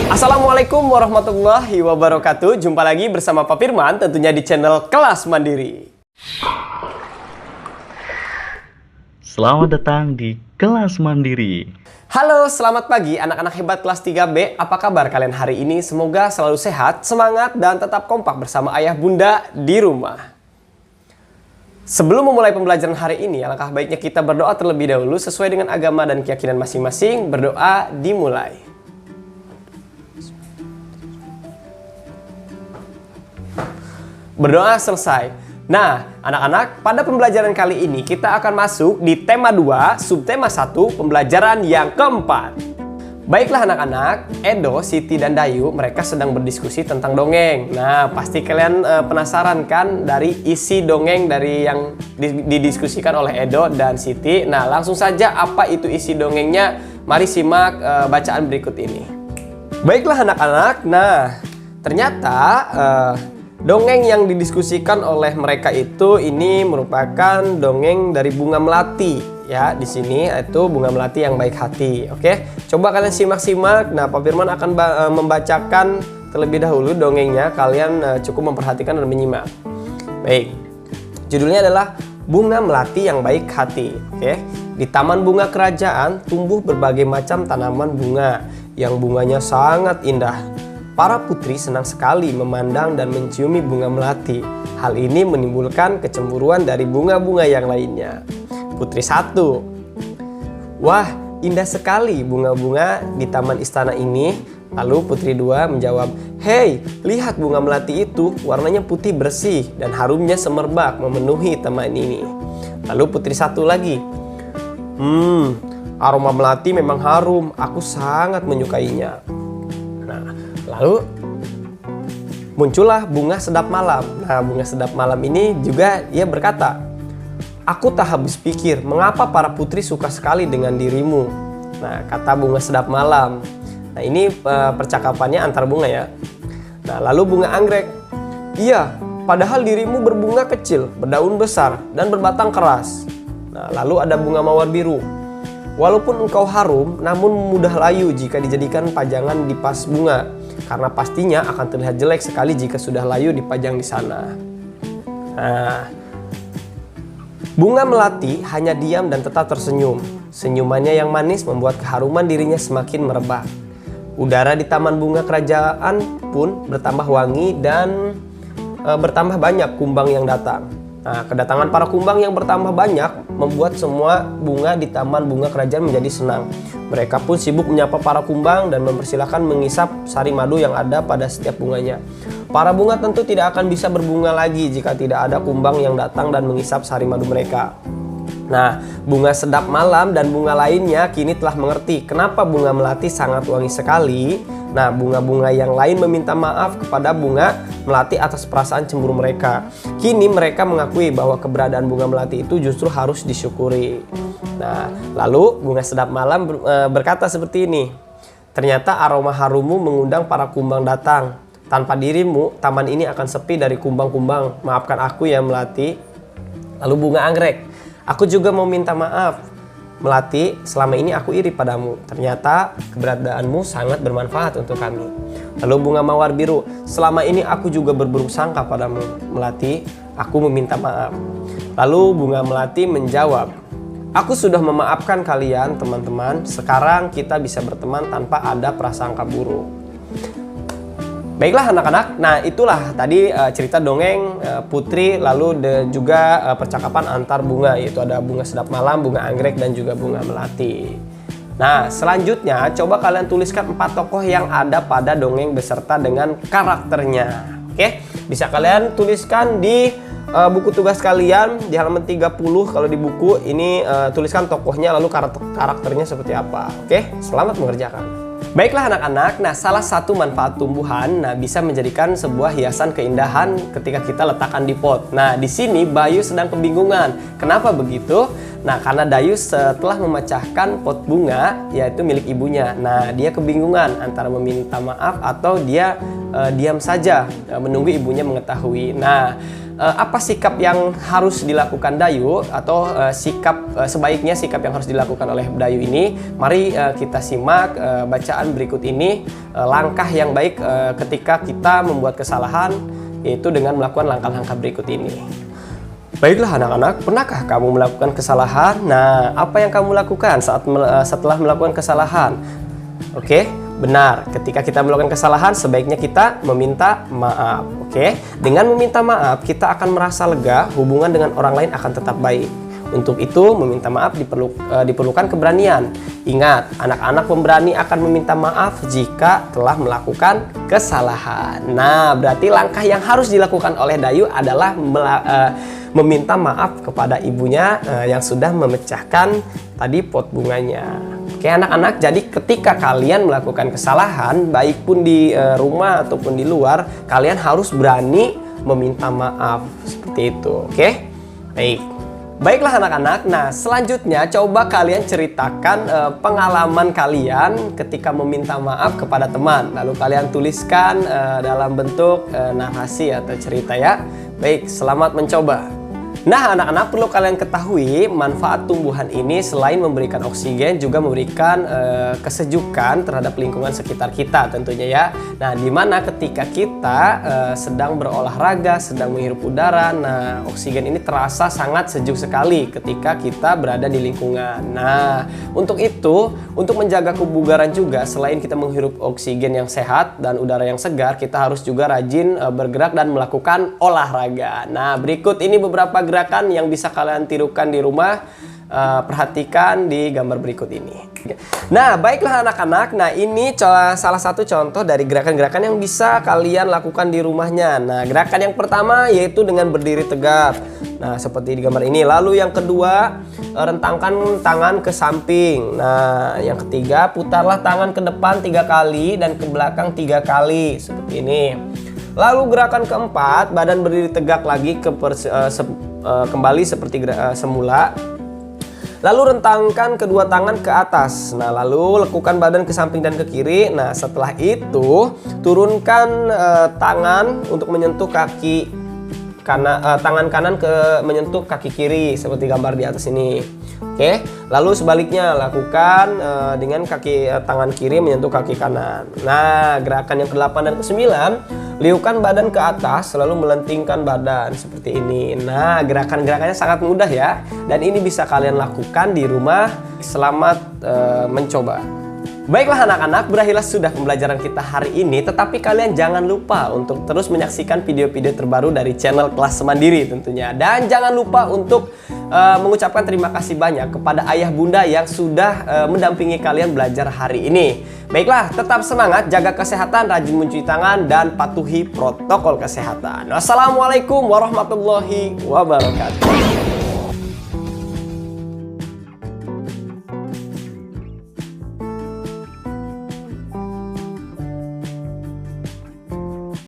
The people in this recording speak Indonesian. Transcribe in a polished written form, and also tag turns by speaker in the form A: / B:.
A: Assalamualaikum warahmatullahi wabarakatuh. Jumpa lagi bersama Pak Firman tentunya di channel Kelas Mandiri.
B: Selamat datang di Kelas Mandiri.
A: Halo, selamat pagi anak-anak hebat kelas 3B. Apa kabar kalian hari ini? Semoga selalu sehat, semangat, dan tetap kompak bersama ayah bunda di rumah. Sebelum memulai pembelajaran hari ini, alangkah baiknya kita berdoa terlebih dahulu sesuai dengan agama dan keyakinan masing-masing. Berdoa dimulai. Berdoa selesai. Nah, anak-anak, pada pembelajaran kali ini kita akan masuk di tema 2, subtema 1, pembelajaran yang keempat. Baiklah anak-anak, Edo, Siti, dan Dayu, mereka sedang berdiskusi tentang dongeng. Nah, pasti kalian penasaran kan dari isi dongeng dari yang didiskusikan oleh Edo dan Siti. Nah, langsung saja apa itu isi dongengnya? Mari simak bacaan berikut ini. Baiklah anak-anak, nah ternyata dongeng yang didiskusikan oleh mereka ini merupakan dongeng dari bunga melati. Ya, di sini itu bunga melati yang baik hati. Oke, coba kalian simak-simak. Nah, Pak Firman akan membacakan terlebih dahulu dongengnya. Kalian cukup memperhatikan dan menyimak. Baik, judulnya adalah Bunga Melati yang Baik Hati. Oke, di taman bunga kerajaan tumbuh berbagai macam tanaman bunga yang bunganya sangat indah. Para putri senang sekali memandang dan menciumi bunga melati. Hal ini menimbulkan kecemburuan dari bunga-bunga yang lainnya. Putri 1, wah indah sekali bunga-bunga di taman istana ini. Lalu Putri 2 menjawab, hei lihat bunga melati itu, warnanya putih bersih dan harumnya semerbak memenuhi taman ini. Lalu Putri 1 lagi, aroma melati memang harum, aku sangat menyukainya. Nah, lalu muncullah bunga sedap malam. Nah, bunga sedap malam ini juga ia berkata, aku tak habis pikir mengapa para putri suka sekali dengan dirimu. Nah, kata bunga sedap malam. Nah, ini percakapannya antar bunga ya. Nah, lalu bunga anggrek, iya, padahal dirimu berbunga kecil, berdaun besar, dan berbatang keras. Nah, lalu ada bunga mawar biru. Walaupun engkau harum, namun mudah layu jika dijadikan pajangan di pas bunga, karena pastinya akan terlihat jelek sekali jika sudah layu dipajang di sana. Nah, bunga melati hanya diam dan tetap tersenyum. Senyumannya yang manis membuat keharuman dirinya semakin merebak. Udara di taman bunga kerajaan pun bertambah wangi dan bertambah banyak kumbang yang datang. Nah, kedatangan para kumbang yang bertambah banyak membuat semua bunga di taman bunga kerajaan menjadi senang. Mereka pun sibuk menyapa para kumbang dan mempersilahkan mengisap sari madu yang ada pada setiap bunganya. Para bunga tentu tidak akan bisa berbunga lagi jika tidak ada kumbang yang datang dan mengisap sari madu mereka. Nah, bunga sedap malam dan bunga lainnya kini telah mengerti kenapa bunga melati sangat wangi sekali. Nah, bunga-bunga yang lain meminta maaf kepada bunga melati atas perasaan cemburu mereka. Kini mereka mengakui bahwa keberadaan bunga melati itu justru harus disyukuri. Nah, lalu bunga sedap malam berkata seperti ini. Ternyata aroma harummu mengundang para kumbang datang. Tanpa dirimu, taman ini akan sepi dari kumbang-kumbang. Maafkan aku ya Melati. Lalu bunga anggrek, aku juga mau minta maaf. Melati, selama ini aku iri padamu. Ternyata keberadaanmu sangat bermanfaat untuk kami. Lalu bunga mawar biru, selama ini aku juga berburuk sangka padamu. Melati, aku meminta maaf. Lalu bunga melati menjawab, aku sudah memaafkan kalian teman-teman. Sekarang kita bisa berteman tanpa ada prasangka buruk. Baiklah anak-anak, nah itulah tadi cerita dongeng Putri lalu juga percakapan antar bunga, yaitu ada bunga sedap malam, bunga anggrek, dan juga bunga melati. Nah selanjutnya coba kalian tuliskan 4 tokoh yang ada pada dongeng beserta dengan karakternya. Oke, bisa kalian tuliskan di buku tugas kalian di halaman 30. Kalau di buku ini tuliskan tokohnya lalu karakternya seperti apa. Oke, selamat mengerjakan. Baiklah anak-anak, nah salah satu manfaat tumbuhan bisa menjadikan sebuah hiasan keindahan ketika kita letakkan di pot. Nah di sini Bayu sedang kebingungan. Kenapa begitu? Nah karena Dayu setelah memecahkan pot bunga yaitu milik ibunya. Nah dia kebingungan antara meminta maaf atau dia diam saja menunggu ibunya mengetahui. Nah apa sikap yang harus dilakukan Dayu atau sebaiknya sikap yang harus dilakukan oleh Dayu ini. Mari kita simak bacaan berikut ini, langkah yang baik ketika kita membuat kesalahan, yaitu dengan melakukan langkah-langkah berikut ini. Baiklah anak-anak, pernahkah kamu melakukan kesalahan? Nah, apa yang kamu lakukan setelah melakukan kesalahan? Oke, benar. Ketika kita melakukan kesalahan, sebaiknya kita meminta maaf. Oke, dengan meminta maaf, kita akan merasa lega, hubungan dengan orang lain akan tetap baik. Untuk itu, meminta maaf diperlukan keberanian. Ingat, anak-anak pemberani akan meminta maaf jika telah melakukan kesalahan. Nah, berarti langkah yang harus dilakukan oleh Dayu adalah meminta maaf kepada ibunya yang sudah memecahkan tadi pot bunganya. Oke anak-anak, jadi ketika kalian melakukan kesalahan, baik pun di rumah ataupun di luar, kalian harus berani meminta maaf seperti itu. Oke, baik. Baiklah anak-anak, nah selanjutnya coba kalian ceritakan pengalaman kalian ketika meminta maaf kepada teman. Lalu kalian tuliskan dalam bentuk narasi atau cerita ya. Baik, selamat mencoba. Nah anak-anak, perlu kalian ketahui manfaat tumbuhan ini selain memberikan oksigen juga memberikan kesejukan terhadap lingkungan sekitar kita tentunya ya. Nah dimana ketika kita sedang berolahraga, sedang menghirup udara, nah oksigen ini terasa sangat sejuk sekali ketika kita berada di lingkungan. Nah untuk itu, untuk menjaga kebugaran juga, selain kita menghirup oksigen yang sehat dan udara yang segar, kita harus juga rajin bergerak dan melakukan olahraga. Nah berikut ini beberapa gerakan yang bisa kalian tirukan di rumah. Perhatikan di gambar berikut ini. Nah baiklah anak-anak, nah ini salah satu contoh dari gerakan-gerakan yang bisa kalian lakukan di rumahnya. Nah gerakan yang pertama yaitu dengan berdiri tegap. Nah seperti di gambar ini. Lalu yang kedua, rentangkan tangan ke samping. Nah yang ketiga, putarlah tangan ke depan 3 kali dan ke belakang 3 kali seperti ini. Lalu gerakan keempat, badan berdiri tegak lagi kembali seperti semula. Lalu rentangkan kedua tangan ke atas. Nah lalu lekukan badan ke samping dan ke kiri. Nah setelah itu turunkan tangan untuk menyentuh kaki kanan, tangan kanan menyentuh kaki kiri seperti gambar di atas ini. Oke, lalu sebaliknya lakukan dengan tangan kiri menyentuh kaki kanan. Nah gerakan yang ke-8 dan ke-9, liukan badan ke atas selalu melentingkan badan seperti ini. Nah gerakan-gerakannya sangat mudah ya, dan ini bisa kalian lakukan di rumah. Selamat mencoba. Baiklah anak-anak, berakhirlah sudah pembelajaran kita hari ini. Tetapi kalian jangan lupa untuk terus menyaksikan video-video terbaru dari channel Kelas Mandiri tentunya. Dan jangan lupa untuk mengucapkan terima kasih banyak kepada ayah bunda yang sudah mendampingi kalian belajar hari ini. Baiklah, tetap semangat, jaga kesehatan, rajin mencuci tangan, dan patuhi protokol kesehatan. Wassalamualaikum warahmatullahi wabarakatuh.